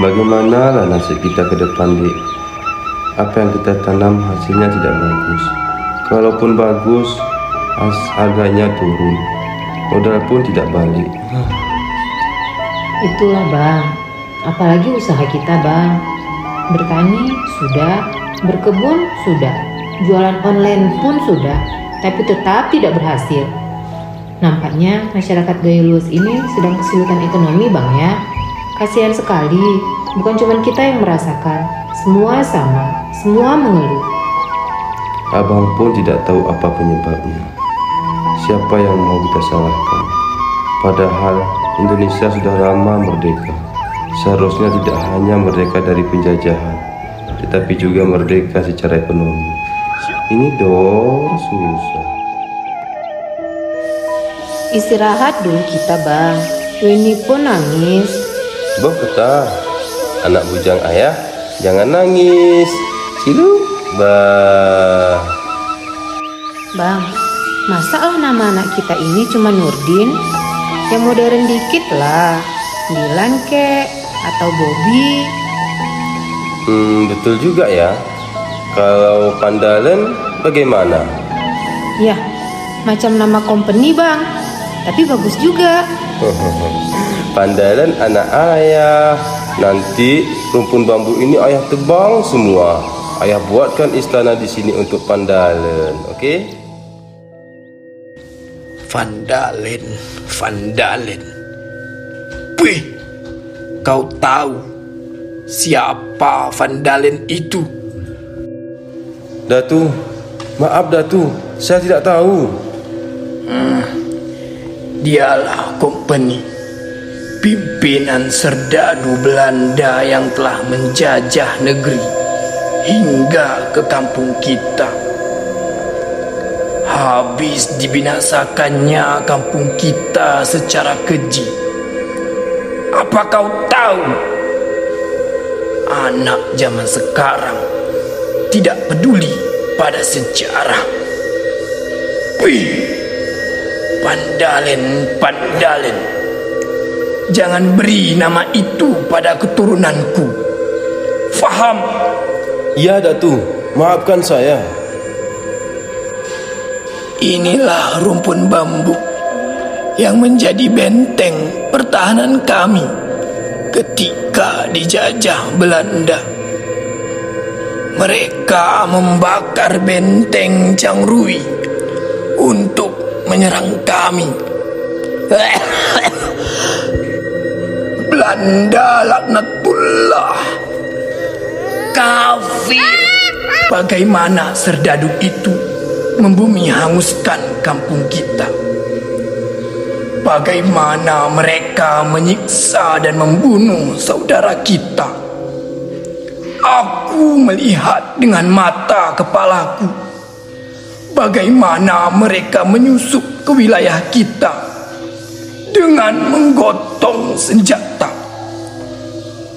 Bagaimanalah nasib kita ke depan, Dik? Apa yang kita tanam hasilnya tidak bagus. Kalaupun bagus, harganya turun. Modal pun tidak balik. Itulah Bang, apalagi usaha kita Bang. Bertani sudah, berkebun sudah, jualan online pun sudah, tapi tetap tidak berhasil. Nampaknya masyarakat Gayo Luas ini sedang kesulitan ekonomi Bang ya. Kasihan sekali, bukan cuma kita yang merasakan, semua sama, semua mengeluh. Abang pun tidak tahu apa penyebabnya. Siapa yang mau kita salahkan? Padahal Indonesia sudah lama merdeka. Seharusnya tidak hanya merdeka dari penjajahan, tetapi juga merdeka secara ekonomi. Ini susah. Istirahat dulu kita Bang, Winnie pun nangis. Boh ketah, anak bujang ayah, jangan nangis. Silu, bah. Bang, masa nama anak kita ini cuma Nurdin? Yang modern dikit lah, Dilan kek, atau Bobby. Betul juga ya. Kalau Pandalen bagaimana? Ya, macam nama company Bang, tapi bagus juga. Pandalen anak ayah. Nanti rumpun bambu ini ayah tebang semua. Ayah buatkan istana di sini untuk Pandalen, oke? Vandalen. Wih, kau tahu siapa Vandalen itu? Datu, maaf Datu, saya tidak tahu. Dialah company, pimpinan serdadu Belanda yang telah menjajah negeri hingga ke kampung kita. Habis dibinasakannya kampung kita secara keji. Apa kau tahu? Anak zaman sekarang tidak peduli pada sejarah. Wih, Pandalen. Jangan beri nama itu pada keturunanku. Faham? Iya Datu, maafkan saya. Inilah rumpun bambu yang menjadi benteng pertahanan kami ketika dijajah Belanda. Mereka membakar benteng Changrui untuk menyerang kami. Belanda laknatullah, kafir. Bagaimana serdadu itu membumi hanguskan kampung kita? Bagaimana mereka menyiksa dan membunuh saudara kita? Aku melihat dengan mata kepalaku bagaimana mereka menyusup ke wilayah kita dengan menggotong senjata.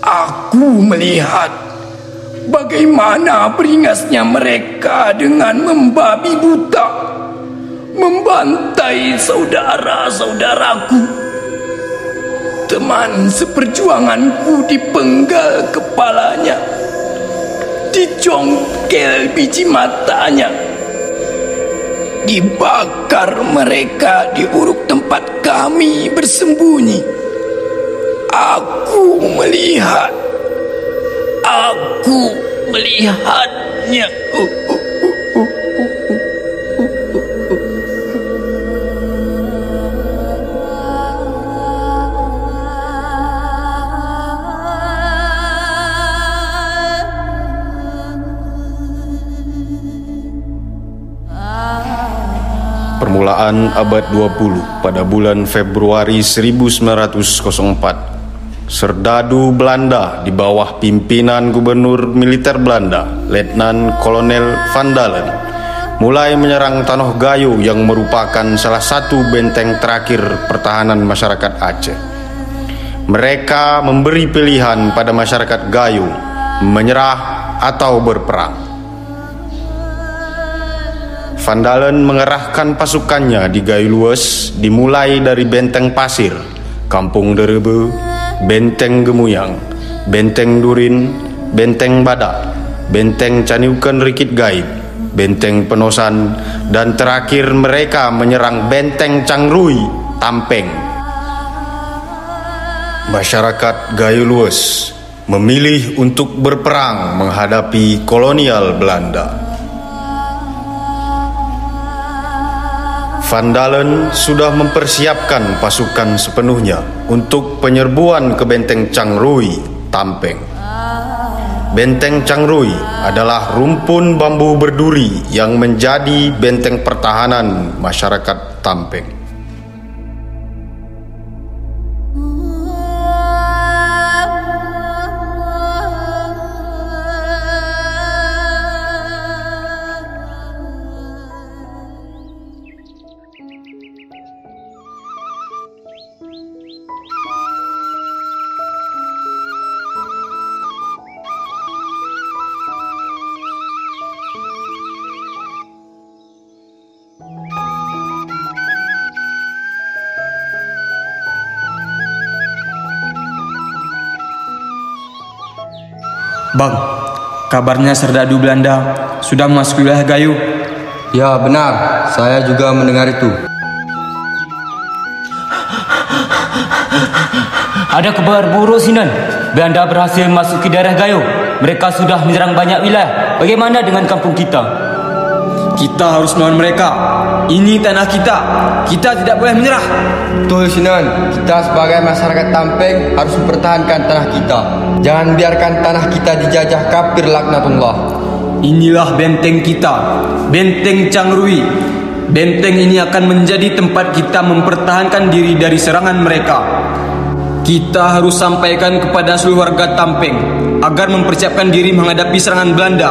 Aku melihat bagaimana beringasnya mereka dengan membabi buta, membantai saudara-saudaraku. Teman seperjuanganku dipenggal kepalanya, dicongkel biji matanya, dibakar mereka di uruk tempat kami bersembunyi. Aku melihatnya. Permulaan abad 20 pada bulan Februari 1904, serdadu Belanda di bawah pimpinan Gubernur Militer Belanda, Letnan Kolonel Vandalen, mulai menyerang Tanah Gayo yang merupakan salah satu benteng terakhir pertahanan masyarakat Aceh. Mereka memberi pilihan pada masyarakat Gayo menyerah atau berperang. Van Dalen mengerahkan pasukannya di Gayulues dimulai dari Benteng Pasir, Kampung Derebe, Benteng Gemuyang, Benteng Durin, Benteng Badak, Benteng Caniuken Rikit Gaib, Benteng Penosan, dan terakhir mereka menyerang Benteng Cangrui, Tampeng. Masyarakat Gayulues memilih untuk berperang menghadapi kolonial Belanda. Van Dalen sudah mempersiapkan pasukan sepenuhnya untuk penyerbuan ke Benteng Cangrui, Tampeng. Benteng Cangrui adalah rumpun bambu berduri yang menjadi benteng pertahanan masyarakat Tampeng. Bang, kabarnya serdadu Belanda sudah memasuki wilayah Gayo. Ya benar, saya juga mendengar itu. Ada kabar buruk Sinan. Belanda berhasil masuk ke daerah Gayo. Mereka sudah menyerang banyak wilayah. Bagaimana dengan kampung kita? Kita harus melawan mereka. Ini tanah kita. Kita tidak boleh menyerah. Betul Sinan, kita sebagai masyarakat Tampeng harus mempertahankan tanah kita. Jangan biarkan tanah kita dijajah kafir laknatullah. Inilah benteng kita, Benteng Cangrui. Benteng ini akan menjadi tempat kita mempertahankan diri dari serangan mereka. Kita harus sampaikan kepada seluruh warga Tampeng agar mempersiapkan diri menghadapi serangan Belanda.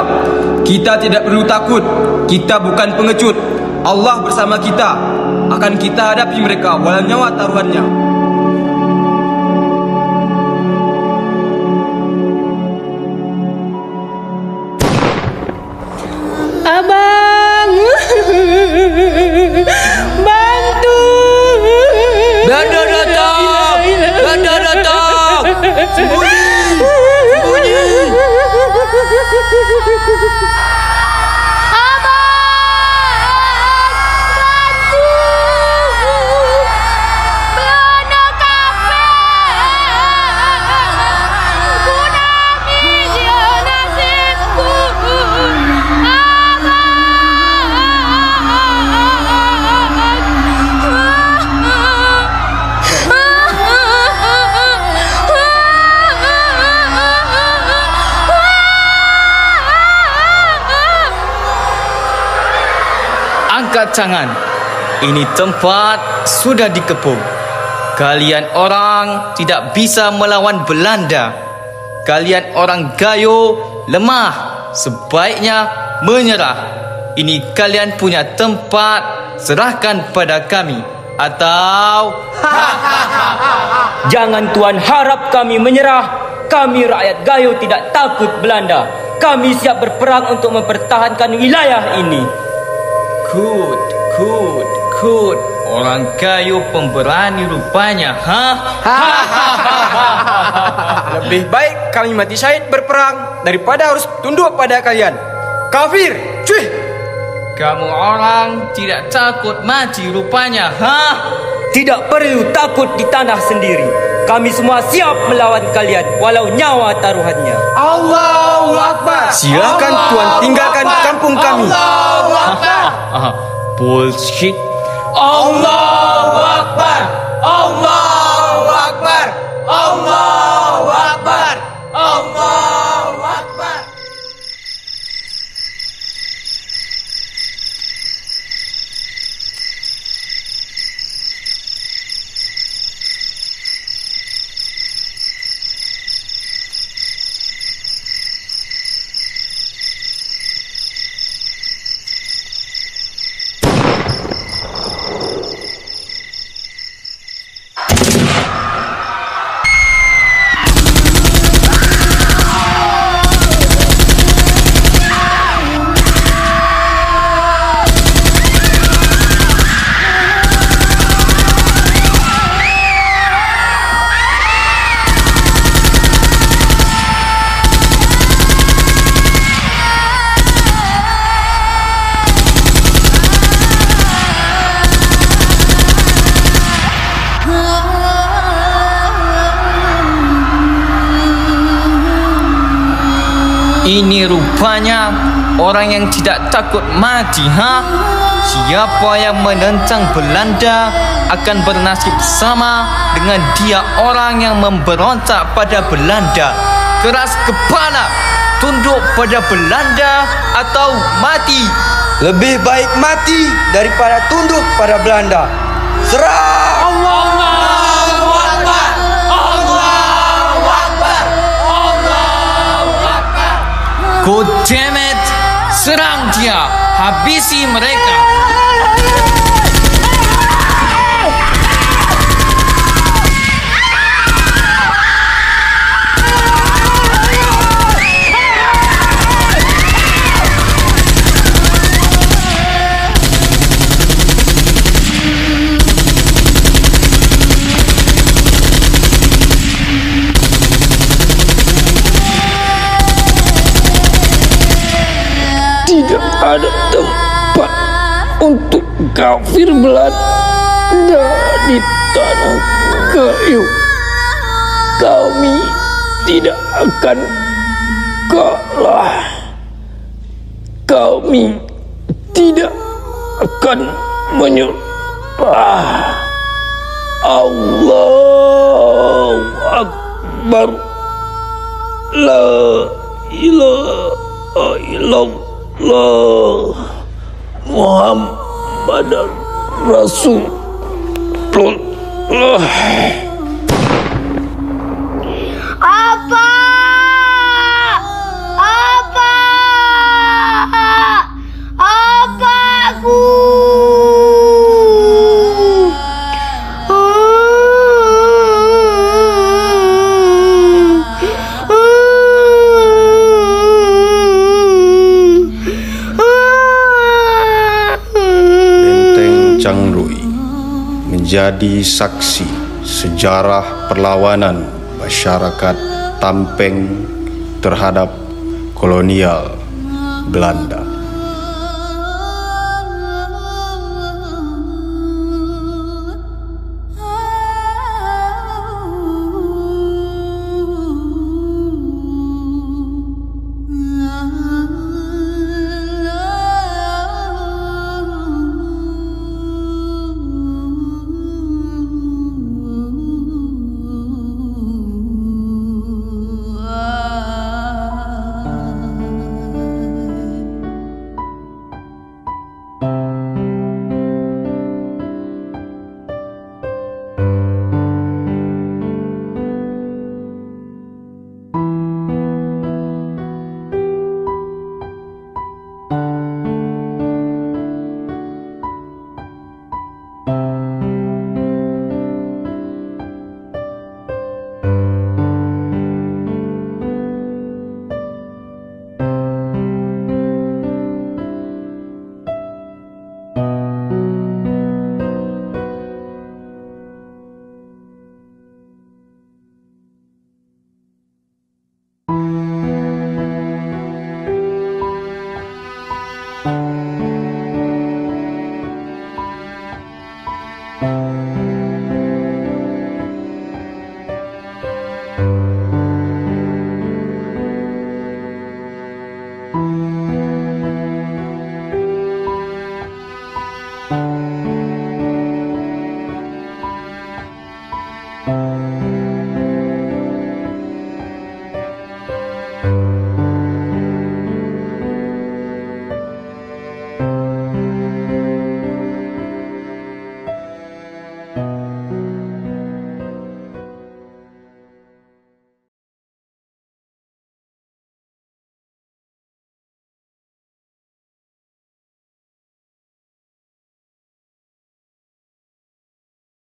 Kita tidak perlu takut. Kita bukan pengecut. Allah bersama kita. Akan kita hadapi mereka walau nyawa taruhannya. Abang, bantu! Belanda datang! Belanda datang! Sembunyi! Sembunyi! Angkat tangan. Ini tempat sudah dikepung. Kalian orang tidak bisa melawan Belanda. Kalian orang Gayo lemah. Sebaiknya menyerah. Ini kalian punya tempat. Serahkan pada kami. Atau jangan Tuan harap kami menyerah. Kami rakyat Gayo tidak takut Belanda. Kami siap berperang untuk mempertahankan wilayah ini. Kut. Orang Gayo pemberani rupanya, Lebih baik kami mati syahid berperang daripada harus tunduk pada kalian. Kafir, cuy! Kamu orang tidak takut mati rupanya, Tidak perlu takut di tanah sendiri. Kami semua siap melawan kalian walau nyawa taruhannya. Allahu Akbar. Silakan Tuan tinggalkan kampung kami. Allahu Akbar. Bullshit. Allahu Akbar! Allahu Akbar! Allahu Akbar! Allahu Akbar! Ini rupanya orang yang tidak takut mati, ha? Siapa yang menentang Belanda akan bernasib sama dengan dia orang yang memberontak pada Belanda. Keras kepala, tunduk pada Belanda atau mati. Lebih baik mati daripada tunduk pada Belanda. Serang! Allahu Akbar! Allahu Akbar! Allahu Akbar! God damn it! Serang dia! Habisi mereka! Tidak ada tempat untuk kafir Belanda di tanah kayu. Kami tidak akan kalah. Kami tidak akan menyerah. Allahu Akbar. La ilaha illallah. Muhammad Rasulullah. Apa aku? Benteng Changrui menjadi saksi sejarah perlawanan masyarakat Tampeng terhadap kolonial Belanda.